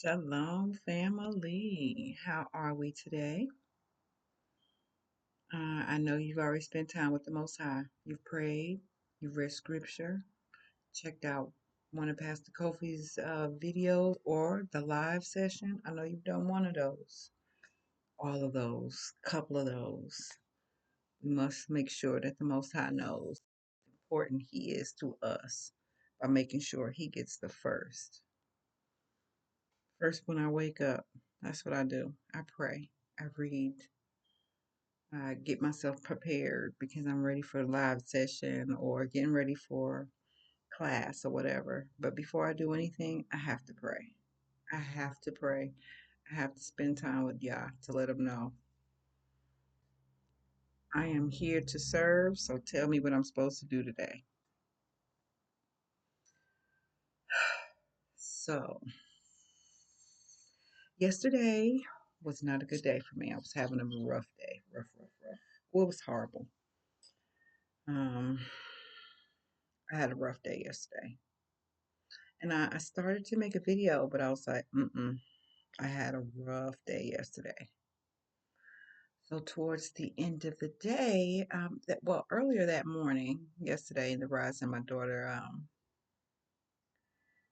Shalom, family. How are we today? I know you've already spent time with the Most High. You've prayed, you've read scripture, checked out one of Pastor Kofi's videos or the live session. I know you've done one of those, all of those, couple of those. We must make sure that the Most High knows how important He is to us by making sure He gets the first. First, when I wake up, that's what I do. I pray, I read, get myself prepared because I'm ready for a live session or getting ready for class or whatever. But before I do anything, I have to pray. I have to pray. I have to spend time with Yah to let him know I am here to serve. So tell me what I'm supposed to do today. So, yesterday was not a good day for me. I was having a rough day. Rough. Well, it was horrible. Um, I had a rough day yesterday. And I started to make a video, but I was like, I had a rough day yesterday. So towards the end of the day, earlier that morning, yesterday in the rise, and my daughter,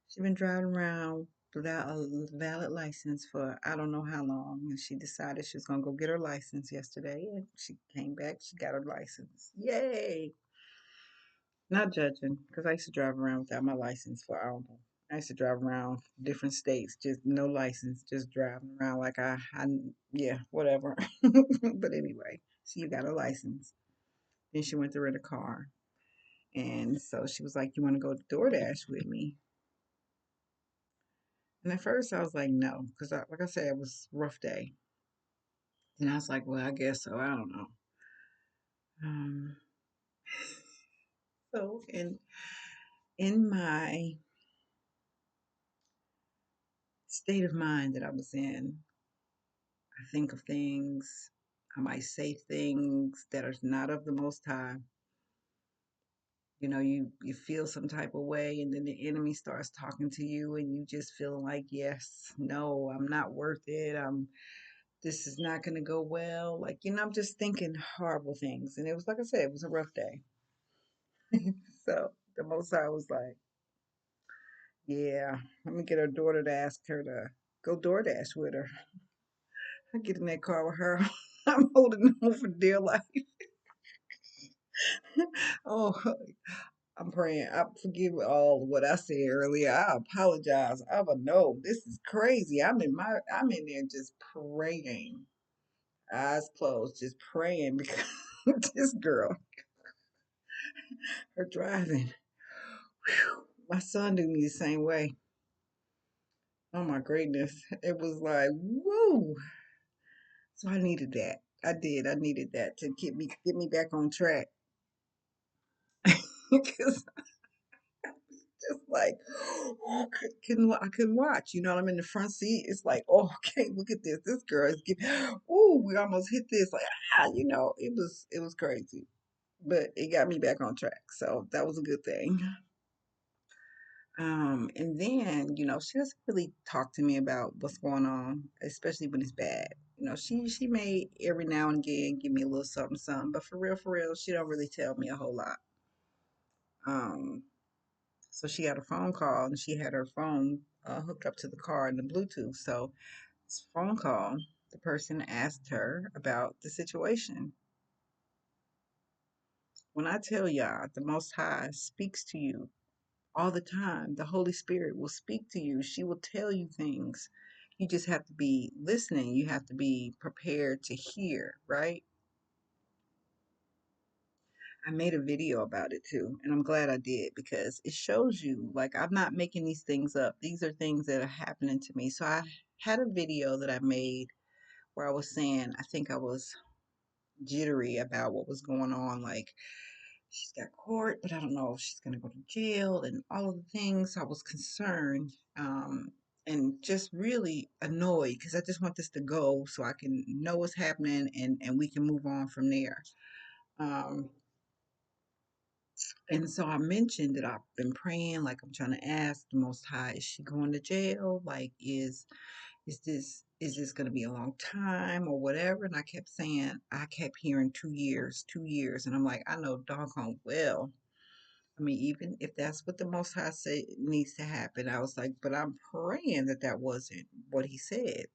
she'd been driving around without a valid license for I don't know how long, and she decided she was gonna go get her license yesterday, and she came back, she got her license. Yay! Not judging, because I used to drive around without my license for I don't know. I used to drive around different states, just no license, just driving around like yeah, whatever. But anyway, she got a license. Then she went to rent a car. And so she was like, "You want to go to DoorDash with me?" And at first I was like, no, because like I said, it was a rough day. And I was like, well, I guess so. I don't know. Um, so in my state of mind that I was in, I think of things. I might say things that are not of the Most High. You know, you feel some type of way, and then the enemy starts talking to you, and you just feeling like, yes, no, I'm not worth it. This is not going to go well. Like, I'm just thinking horrible things, and it was like I said, it was a rough day. So the Most High was like, yeah, let me get her daughter to ask her to go DoorDash with her. I get in that car with her. I'm holding on for dear life. Oh, I'm praying. I forgive all what I said earlier. I apologize. I but no, this is crazy. I'm in there just praying, eyes closed, just praying because this girl, her driving. Whew, my son do me the same way. Oh my greatness, it was like woo. So I needed that. I did. I needed that to get me back on track because just like I couldn't watch. I'm in the front seat. It's like, oh, okay, look at this. This girl is getting. Ooh, we almost hit this. Like, it was crazy, but it got me back on track. So that was a good thing. And then she doesn't really talk to me about what's going on, especially when it's bad. She may every now and again give me a little something, something, but for real, she don't really tell me a whole lot. Um, So she got a phone call and she had her phone hooked up to the car in the Bluetooth. So this phone call, the person asked her about the situation. When I tell y'all, the Most High speaks to you all the time. The Holy Spirit will speak to you. She will tell you things. You just have to be listening. You have to be prepared to hear, right? I made a video about it too, and I'm glad I did because it shows you like I'm not making these things up. These are things that are happening to me. So I had a video that I made where I was saying I think I was jittery about what was going on. Like she's got court, but I don't know if she's going to go to jail and all of the things. So I was concerned and just really annoyed because I just want this to go so I can know what's happening and we can move on from there. Um, And so I mentioned that I've been praying, like I'm trying to ask the Most High, is she going to jail? Like, is this going to be a long time or whatever? And I kept hearing 2 years, 2 years, and I'm like, I know doggone well. I mean, even if that's what the Most High say needs to happen, I was like, but I'm praying that that wasn't what he said.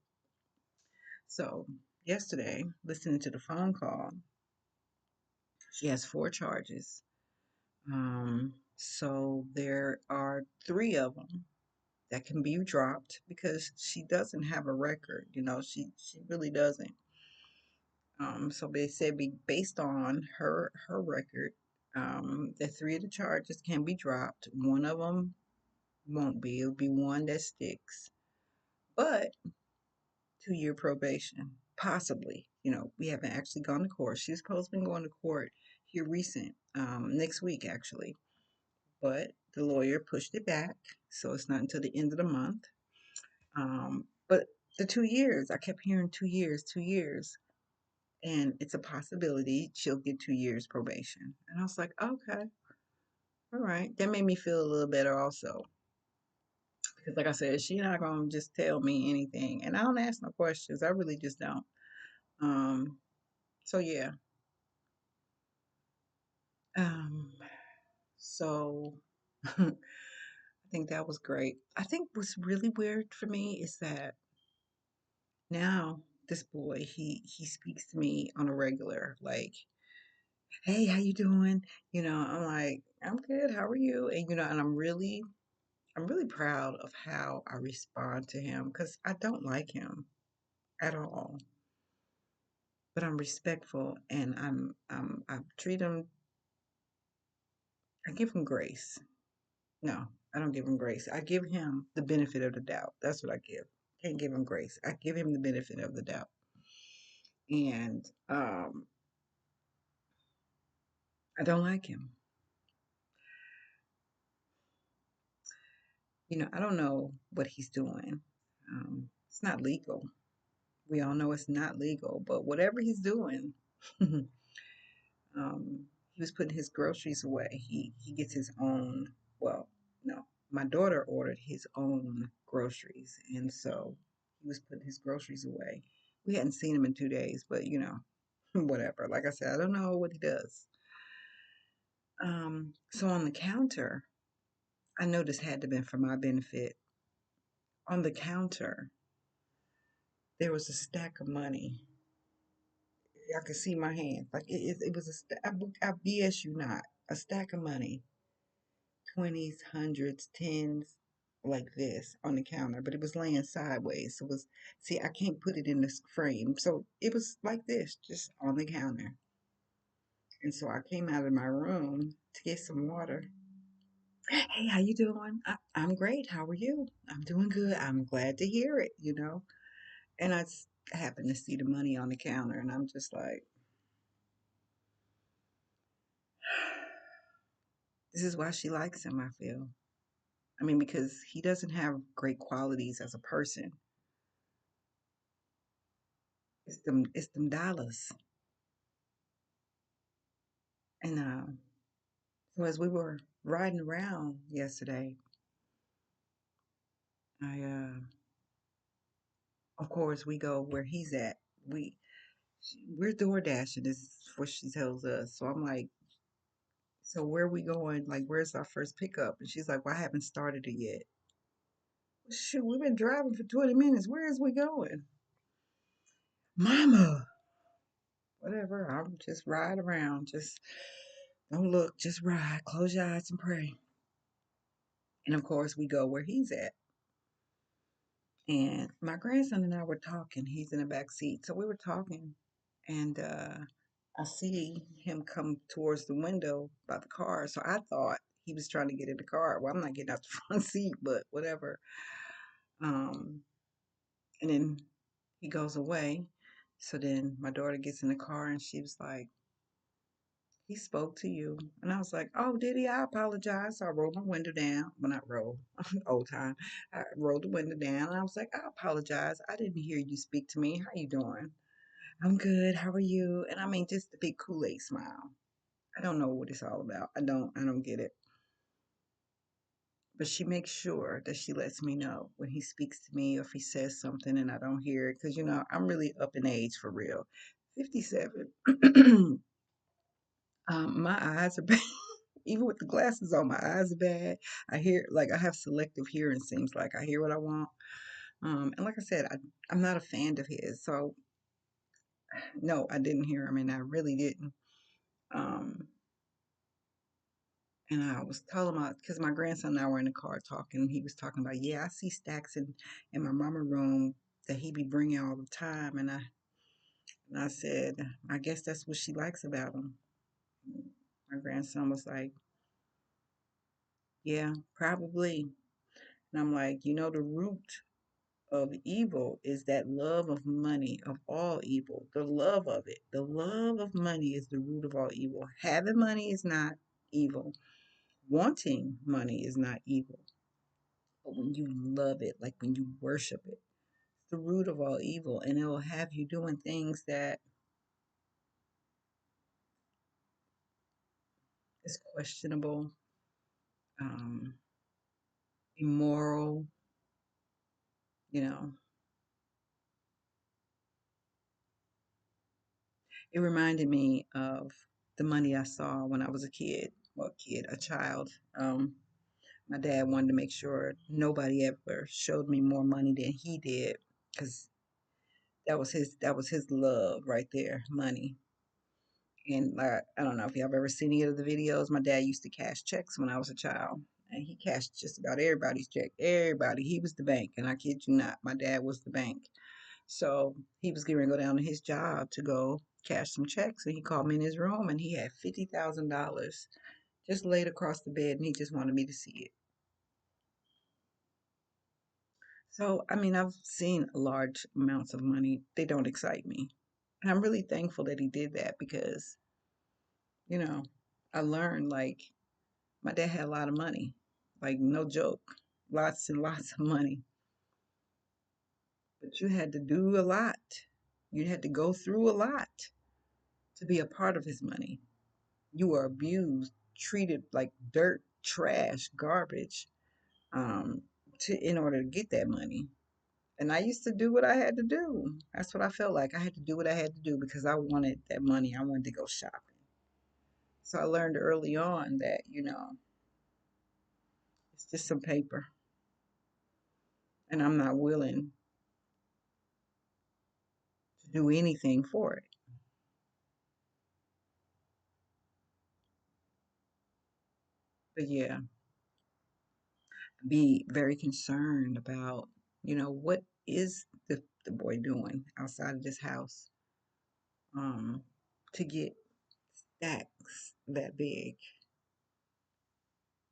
So yesterday, listening to the phone call, she has 4 charges. So there are 3 of them that can be dropped because she doesn't have a record. She really doesn't. So they said based on her record, the 3 of the charges can be dropped. One of them won't be. It'll be one that sticks, but 2-year probation, possibly. We haven't actually gone to court. She's supposed to be going to court here recent, next week actually, but the lawyer pushed it back, so it's not until the end of the month. But the 2 years, I kept hearing 2 years, 2 years, and it's a possibility she'll get 2 years probation. And I was like, okay, all right. That made me feel a little better also. Because like I said, she's not gonna just tell me anything. And I don't ask no questions. I really just don't. Um, so yeah. Um, so I think that was great. I think what's really weird for me is that now this boy, he speaks to me on a regular, like, hey, how you doing? I'm like, I'm good, how are you? And and I'm really proud of how I respond to him because I don't like him at all. But I'm respectful and I treat him, I give him grace. No, I don't give him grace. I give him the benefit of the doubt. That's what I give. Can't give him grace. I give him the benefit of the doubt. And I don't like him. I don't know what he's doing. It's not legal. We all know it's not legal, but whatever he's doing, he was putting his groceries away. He gets his own. Well, no, my daughter ordered his own groceries, and so he was putting his groceries away. We hadn't seen him in 2 days, but whatever. Like I said, I don't know what he does. So on the counter, I know this had to have been for my benefit. On the counter, there was a stack of money. I could see my hands. Like it was I BS you not, a stack of money, 20s, hundreds, tens, like this on the counter, but it was laying sideways. So it was, see, I can't put it in this frame. So it was like this, just on the counter. And so I came out of my room to get some water. Hey, how you doing? I'm great. How are you? I'm doing good. I'm glad to hear it. And happened to see the money on the counter, and I'm just like, this is why she likes him, I feel. I mean, because he doesn't have great qualities as a person. It's them dollars. And so as we were riding around yesterday, I of course we go where he's at. We we're door dashing is what she tells us. So I'm like, so where are we going? Like, where's our first pickup? And she's like, well, I haven't started it yet. Shoot, we've been driving for 20 minutes. Where is we going? Mama. Whatever. I'm just ride around. Just don't look. Just ride. Close your eyes and pray. And of course, we go where he's at. And my grandson and I were talking. He's in the back seat. So we were talking. And I see him come towards the window by the car. So I thought he was trying to get in the car. Well, I'm not getting out the front seat, but whatever. Um, and then he goes away. So then my daughter gets in the car and she was like, he spoke to you. And I was like, oh, did he? I apologize. So I rolled my window down. Well, not roll, old time. I rolled the window down and I was like, I apologize. I didn't hear you speak to me. How you doing? I'm good. How are you? And I mean, just the big Kool-Aid smile. I don't know what it's all about. I don't get it. But she makes sure that she lets me know when he speaks to me or if he says something and I don't hear it. Because, I'm really up in age for real. 57. My eyes are bad. Even with the glasses on, my eyes are bad. I have selective hearing, seems like. I hear what I want. And like I said, I'm not a fan of his. So, no, I didn't hear him and I really didn't. Um, and I was telling him, because my grandson and I were in the car talking, and he was talking about, yeah, I see stacks in my mama room that he be bringing all the time. And I said, I guess that's what she likes about him. My grandson was like, yeah, probably. And I'm like, the root of evil is that love of money, of all evil. The love of it. The love of money is the root of all evil. Having money is not evil. Wanting money is not evil. But when you love it, like when you worship it, it's the root of all evil. And it will have you doing things that is questionable, um, immoral, you know. It reminded me of the money I saw when I was a kid. Well, a child. My dad wanted to make sure nobody ever showed me more money than he did, because that was his love right there, money. And I don't know if y'all have ever seen any of the videos. My dad used to cash checks when I was a child, and he cashed just about everybody's check. Everybody, he was the bank, and I kid you not, my dad was the bank. So he was going to go down to his job to go cash some checks, and he called me in his room, and he had $50,000 just laid across the bed, and he just wanted me to see it. So, I mean, I've seen large amounts of money. They don't excite me. And I'm really thankful that he did that because, you know, I learned like my dad had a lot of money, like no joke, lots and lots of money. But you had to do a lot. You had to go through a lot to be a part of his money. You were abused, treated like dirt, trash, garbage, um, in order to get that money. And I used to do what I had to do. That's what I felt like. I had to do what I had to do because I wanted that money. I wanted to go shopping. So I learned early on that, it's just some paper and I'm not willing to do anything for it. But yeah, be very concerned about, what is the boy doing outside of this house um, to get stacks that big.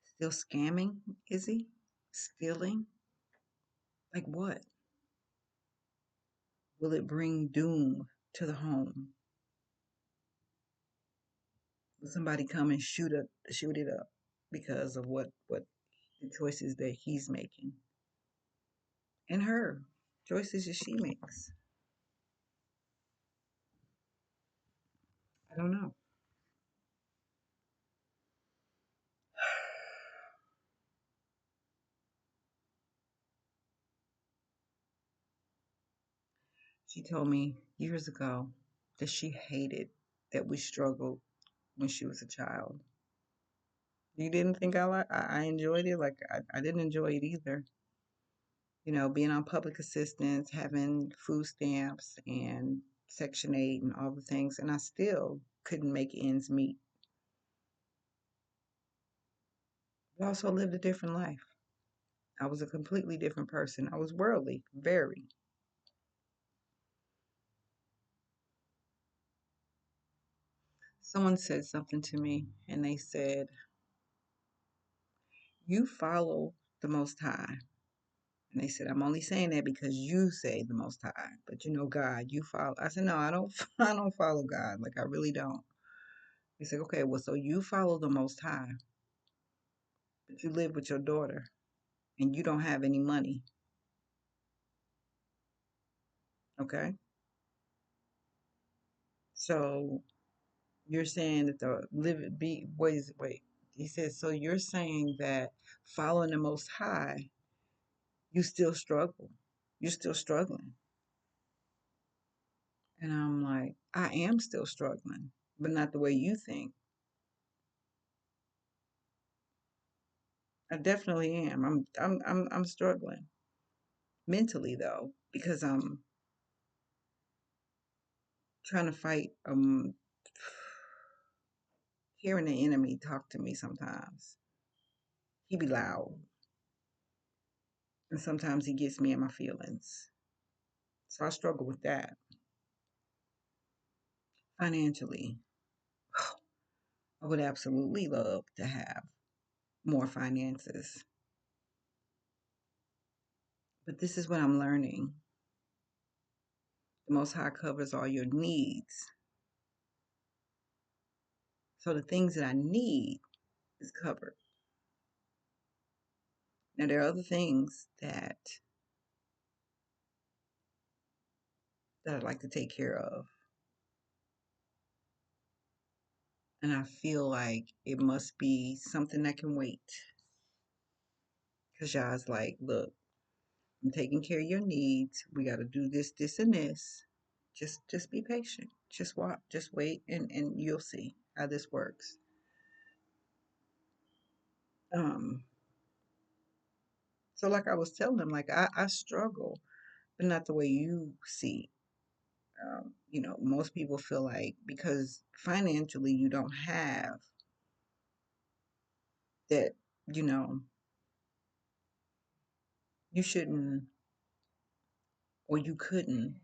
Still scamming, is he? Stealing? Like what? Will it bring doom to the home? Will somebody come and shoot it up because of what the choices that he's making and her choices that she makes? I don't know. She told me years ago that she hated that we struggled when she was a child. You didn't think I enjoyed it? Like I didn't enjoy it either. Being on public assistance, having food stamps and Section 8 and all the things, and I still couldn't make ends meet. But I also lived a different life. I was a completely different person. I was worldly, very. Someone said something to me, and they said, you follow the Most High. And they said, I'm only saying that because you say the Most High, but God, you follow. I said, no, I don't. I don't follow God. Like I really don't. They said, okay, well, so you follow the Most High, but you live with your daughter, and you don't have any money. Okay, so You're saying that the live be wait. He says, so you're saying that following the Most High, you still struggle. You're still struggling. And I'm like, I am still struggling, but not the way you think. I definitely am. I'm struggling mentally though, because I'm trying to fight hearing the enemy talk to me sometimes. He be loud, and sometimes he gets me in my feelings. So I struggle with that. Financially, I would absolutely love to have more finances. But this is what I'm learning. The Most High covers all your needs. So the things that I need is covered. Now there are other things that I'd like to take care of. And I feel like it must be something that can wait. Because Yah's like, look, I'm taking care of your needs. We got to do this, this, and this. Just be patient. Just watch. Just wait, and you'll see how this works. Um. So like I was telling them, like I struggle, but not the way you see. Most people feel like because financially you don't have that, you know, you shouldn't or you couldn't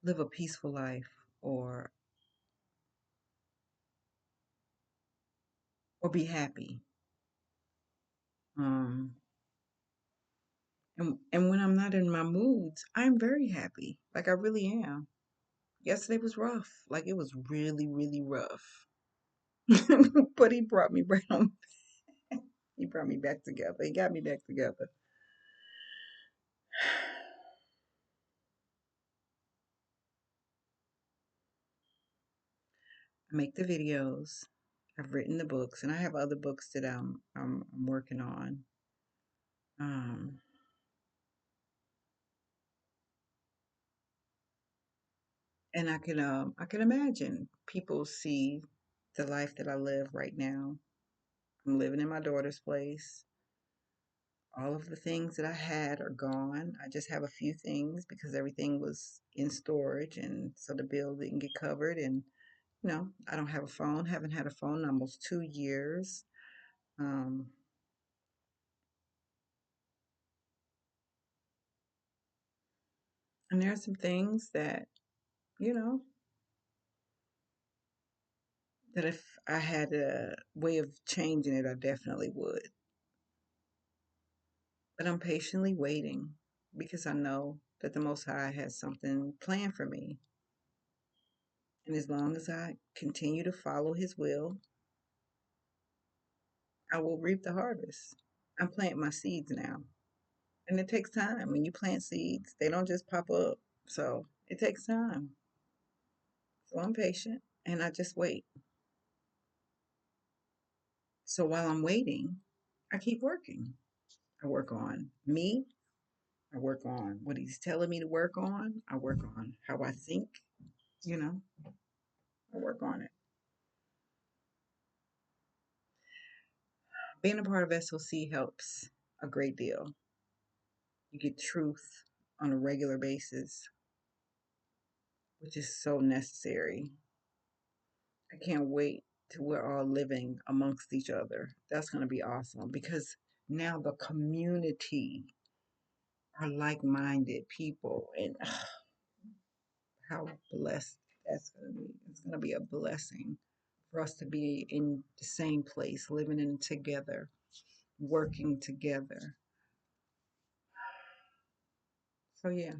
live a peaceful life or be happy. Um, and when I'm not in my moods, I'm very happy. Like I really am. Yesterday was rough. Like it was really, really rough. But he brought me right on. He brought me back together. He got me back together. I make the videos. I've written the books, and I have other books that I'm working on. Um, and I can imagine people see the life that I live right now. I'm living in my daughter's place. All of the things that I had are gone. I just have a few things because everything was in storage, and so the bill didn't get covered. And I don't have a phone. Haven't had a phone in almost 2 years. Um, and there are some things that you know that if I had a way of changing it, I definitely would. But I'm patiently waiting because I know that the Most High has something planned for me. And as long as I continue to follow His will, I will reap the harvest. I'm planting my seeds now. And it takes time. When you plant seeds, they don't just pop up. So it takes time. So I'm patient and I just wait. So while I'm waiting, I keep working. I work on me. I work on what he's telling me to work on. I work on how I think, you know, I work on it. Being a part of SOC helps a great deal. You get truth on a regular basis, which is so necessary. I can't wait till we're all living amongst each other. That's going to be awesome because now the community are like minded people, and how blessed that's going to be. It's going to be a blessing for us to be in the same place, living in together, working together. So, yeah,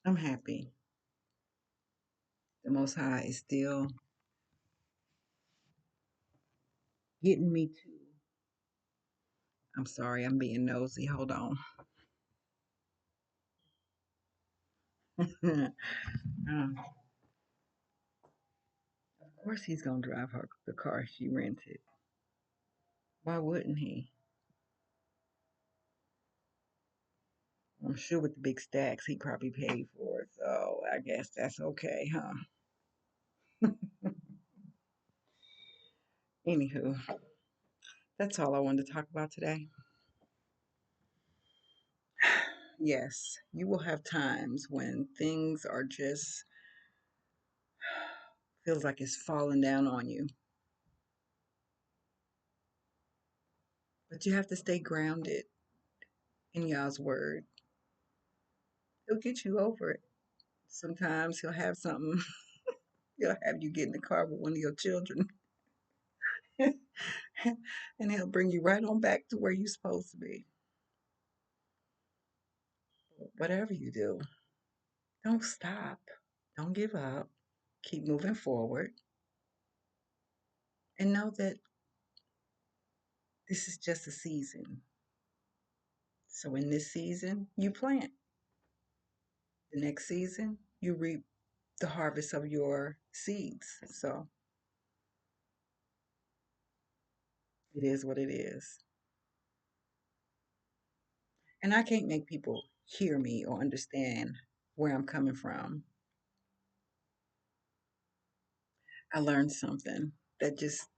I'm happy. The Most High is still getting me to. I'm sorry, I'm being nosy. Hold on. Of course he's gonna drive her the car she rented. Why wouldn't he? I'm sure with the big stacks he probably paid for it, so I guess that's okay, huh? Anywho, that's all I wanted to talk about today. Yes, you will have times when things are just feels like it's falling down on you. But you have to stay grounded in God's word. He'll get you over it. Sometimes he'll have something, he'll have you get in the car with one of your children and he'll bring you right on back to where you're supposed to be. Whatever you do, don't stop. Don't give up. Keep moving forward and know that this is just a season. So in this season, you plant. The next season, you reap the harvest of your seeds. So it is what it is. And I can't make people hear me or understand where I'm coming from. I learned something that this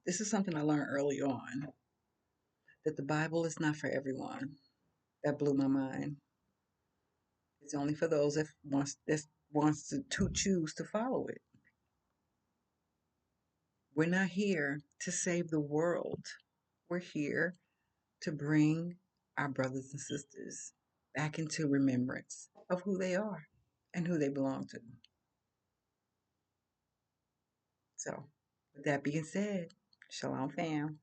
is something I learned early on that the Bible is not for everyone. That blew my mind. It's only for those that wants to choose to follow it. We're not here to save the world. We're here to bring our brothers and sisters back into remembrance of who they are and who they belong to. So, with that being said, shalom, fam.